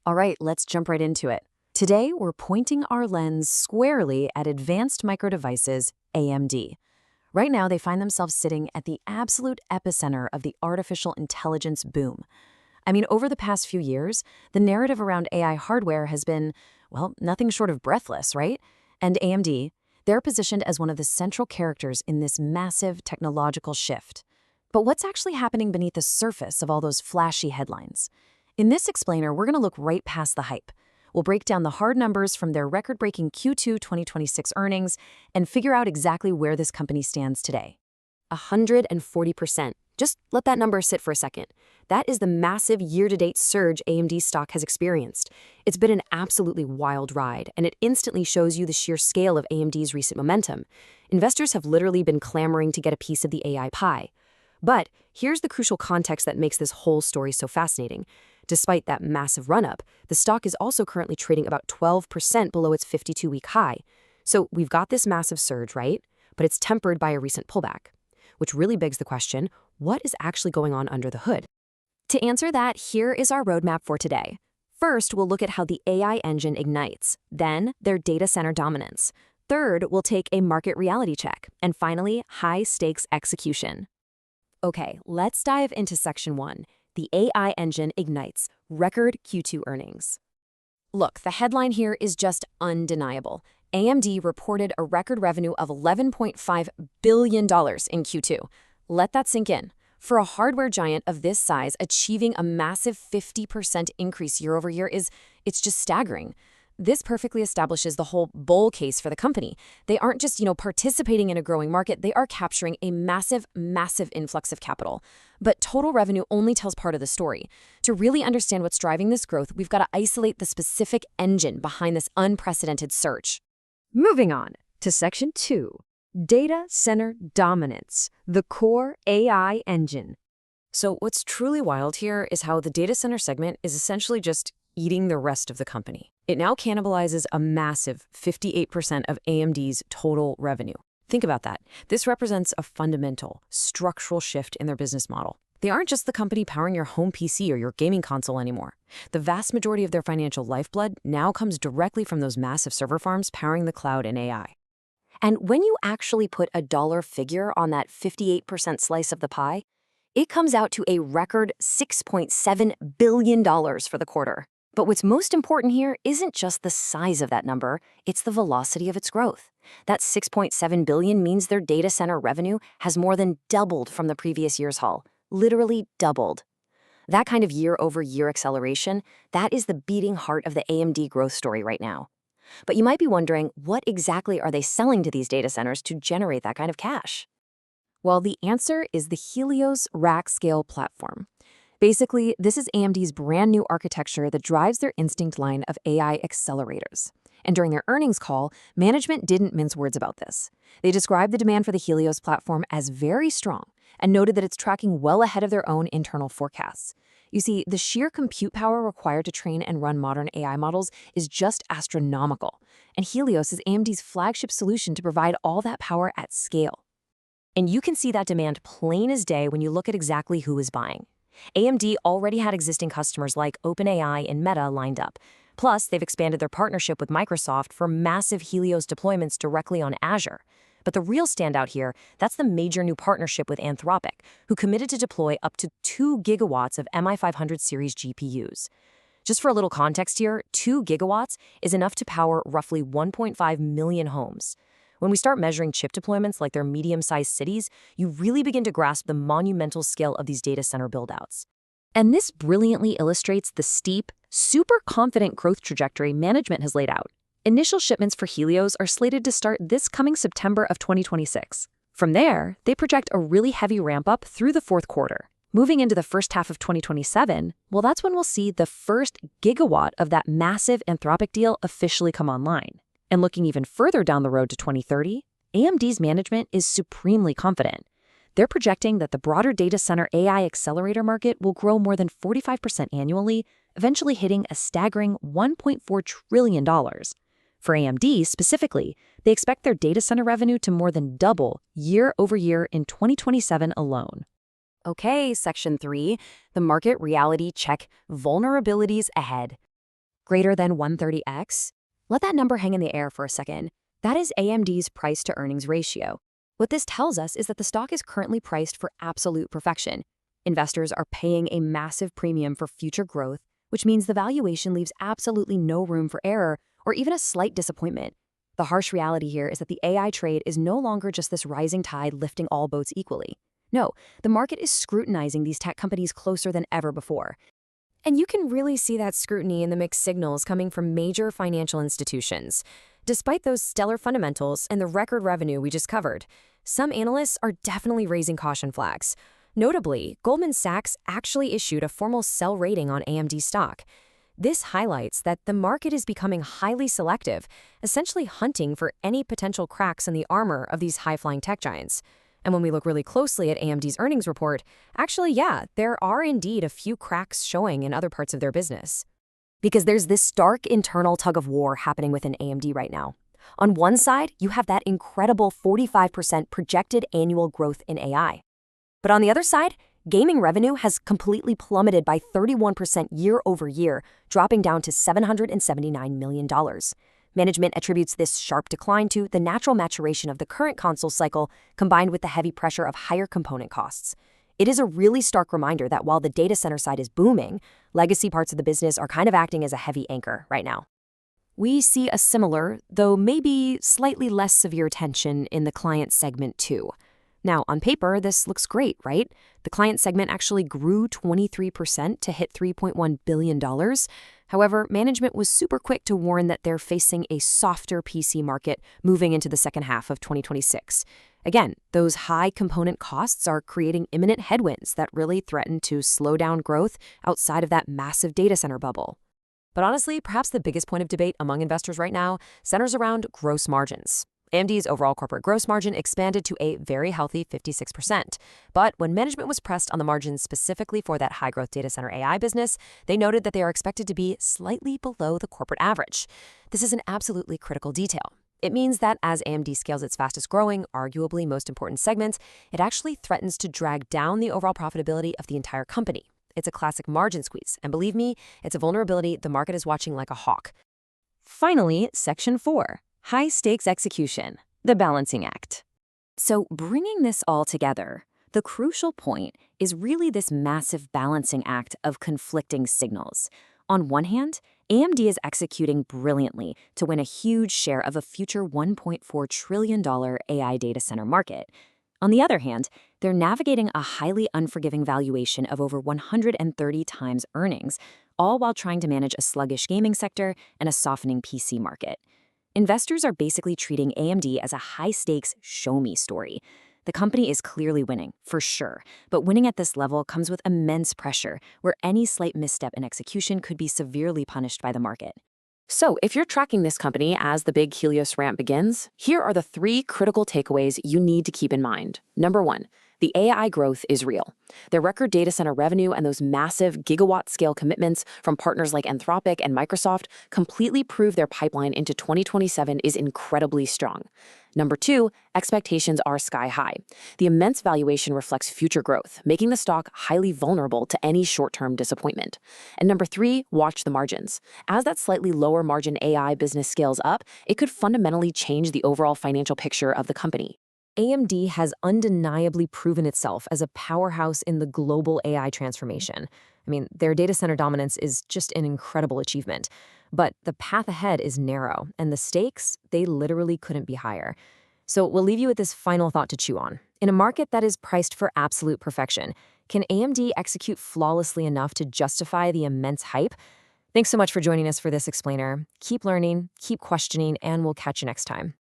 All right, let's jump right into it. Today, we're pointing our lens squarely at advanced micro devices, AMD. Right now, they find themselves sitting at the absolute epicenter of the artificial intelligence boom. I mean, over the past few years, the narrative around AI hardware has been, well, nothing short of breathless, right? And AMD, they're positioned as one of the central characters in this massive technological shift. But what's actually happening beneath the surface of all those flashy headlines? In this explainer, we're going to look right past the hype. We'll break down the hard numbers from their record-breaking Q2 2026 earnings and figure out exactly where this company stands today. 140%. Just let that number sit for a second. That is the massive year-to-date surge AMD stock has experienced. It's been an absolutely wild ride, and it instantly shows you the sheer scale of AMD's recent momentum. Investors have literally been clamoring to get a piece of the AI pie. But here's the crucial context that makes this whole story so fascinating. Despite that massive run-up, the stock is also currently trading about 12% below its 52-week high. So we've got this massive surge, right? But it's tempered by a recent pullback, which really begs the question, what is actually going on under the hood? To answer that, here is our roadmap for today. First, we'll look at how the AI engine ignites, then their data center dominance. Third, we'll take a market reality check, and finally, high-stakes execution. Okay, let's dive into Section 1. The AI engine ignites record Q2 earnings. Look, the headline here is just undeniable. AMD reported a record revenue of $11.5 billion in Q2. Let that sink in. For a hardware giant of this size, achieving a massive 50% increase year over year it's just staggering. This perfectly establishes the whole bull case for the company. They aren't just, participating in a growing market, they are capturing a massive, massive influx of capital. But total revenue only tells part of the story. To really understand what's driving this growth, we've got to isolate the specific engine behind this unprecedented surge. Moving on to Section 2, Data Center Dominance, the core AI engine. So what's truly wild here is how the data center segment is essentially just eating the rest of the company. It now cannibalizes a massive 58% of AMD's total revenue. Think about that. This represents a fundamental, structural shift in their business model. They aren't just the company powering your home PC or your gaming console anymore. The vast majority of their financial lifeblood now comes directly from those massive server farms powering the cloud and AI. And when you actually put a dollar figure on that 58% slice of the pie, it comes out to a record $6.7 billion for the quarter. But what's most important here isn't just the size of that number, it's the velocity of its growth. That $6.7 billion means their data center revenue has more than doubled from the previous year's haul, literally doubled. That kind of year-over-year acceleration, that is the beating heart of the AMD growth story right now. But you might be wondering, what exactly are they selling to these data centers to generate that kind of cash? Well, the answer is the Helios rack scale platform. Basically, this is AMD's brand new architecture that drives their Instinct line of AI accelerators. And during their earnings call, management didn't mince words about this. They described the demand for the Helios platform as very strong and noted that it's tracking well ahead of their own internal forecasts. You see, the sheer compute power required to train and run modern AI models is just astronomical, and Helios is AMD's flagship solution to provide all that power at scale. And you can see that demand plain as day when you look at exactly who is buying. AMD already had existing customers like OpenAI and Meta lined up. Plus, they've expanded their partnership with Microsoft for massive Helios deployments directly on Azure. But the real standout here, that's the major new partnership with Anthropic, who committed to deploy up to 2 gigawatts of MI500 series GPUs. Just for a little context here, 2 gigawatts is enough to power roughly 1.5 million homes. When we start measuring chip deployments like their medium-sized cities, you really begin to grasp the monumental scale of these data center buildouts. And this brilliantly illustrates the steep, super confident growth trajectory management has laid out. Initial shipments for Helios are slated to start this coming September of 2026. From there, they project a really heavy ramp-up through the fourth quarter. Moving into the first half of 2027, well, that's when we'll see the first gigawatt of that massive Anthropic deal officially come online. And looking even further down the road to 2030, AMD's management is supremely confident. They're projecting that the broader data center AI accelerator market will grow more than 45% annually, eventually hitting a staggering $1.4 trillion. For AMD specifically, they expect their data center revenue to more than double year over year in 2027 alone. Okay, Section 3, the market reality check, vulnerabilities ahead. Greater than 130x? Let that number hang in the air for a second. That is AMD's price-to-earnings ratio. What this tells us is that the stock is currently priced for absolute perfection. Investors are paying a massive premium for future growth, which means the valuation leaves absolutely no room for error or even a slight disappointment. The harsh reality here is that the AI trade is no longer just this rising tide lifting all boats equally. No, the market is scrutinizing these tech companies closer than ever before. And you can really see that scrutiny in the mixed signals coming from major financial institutions. Despite those stellar fundamentals and the record revenue we just covered, some analysts are definitely raising caution flags. Notably, Goldman Sachs actually issued a formal sell rating on AMD stock. This highlights that the market is becoming highly selective, essentially hunting for any potential cracks in the armor of these high-flying tech giants. And when we look really closely at AMD's earnings report, actually, yeah, there are indeed a few cracks showing in other parts of their business. Because there's this stark internal tug-of-war happening within AMD right now. On one side, you have that incredible 45% projected annual growth in AI. But on the other side, gaming revenue has completely plummeted by 31% year over year, dropping down to $779 million. Management attributes this sharp decline to the natural maturation of the current console cycle combined with the heavy pressure of higher component costs. It is a really stark reminder that while the data center side is booming, legacy parts of the business are kind of acting as a heavy anchor right now. We see a similar, though maybe slightly less severe tension in the client segment too. Now, on paper, this looks great, right? The client segment actually grew 23% to hit $3.1 billion. However, management was super quick to warn that they're facing a softer PC market moving into the second half of 2026. Again, those high component costs are creating imminent headwinds that really threaten to slow down growth outside of that massive data center bubble. But honestly, perhaps the biggest point of debate among investors right now centers around gross margins. AMD's overall corporate gross margin expanded to a very healthy 56%. But when management was pressed on the margins specifically for that high-growth data center AI business, they noted that they are expected to be slightly below the corporate average. This is an absolutely critical detail. It means that as AMD scales its fastest-growing, arguably most important segments, it actually threatens to drag down the overall profitability of the entire company. It's a classic margin squeeze, and believe me, it's a vulnerability the market is watching like a hawk. Finally, Section 4. High-stakes execution, the balancing act. So bringing this all together, the crucial point is really this massive balancing act of conflicting signals. On one hand, AMD is executing brilliantly to win a huge share of a future $1.4 trillion AI data center market. On the other hand, they're navigating a highly unforgiving valuation of over 130 times earnings, all while trying to manage a sluggish gaming sector and a softening PC market. Investors are basically treating AMD as a high-stakes show-me story. The company is clearly winning, for sure, but winning at this level comes with immense pressure, where any slight misstep in execution could be severely punished by the market. So, if you're tracking this company as the big Helios ramp begins, here are the 3 critical takeaways you need to keep in mind. Number 1, the AI growth is real. Their record data center revenue and those massive gigawatt-scale commitments from partners like Anthropic and Microsoft completely prove their pipeline into 2027 is incredibly strong. Number 2, expectations are sky high. The immense valuation reflects future growth, making the stock highly vulnerable to any short-term disappointment. And number 3, watch the margins. As that slightly lower margin AI business scales up, it could fundamentally change the overall financial picture of the company. AMD has undeniably proven itself as a powerhouse in the global AI transformation. I mean, their data center dominance is just an incredible achievement. But the path ahead is narrow, and the stakes, they literally couldn't be higher. So we'll leave you with this final thought to chew on. In a market that is priced for absolute perfection, can AMD execute flawlessly enough to justify the immense hype? Thanks so much for joining us for this explainer. Keep learning, keep questioning, and we'll catch you next time.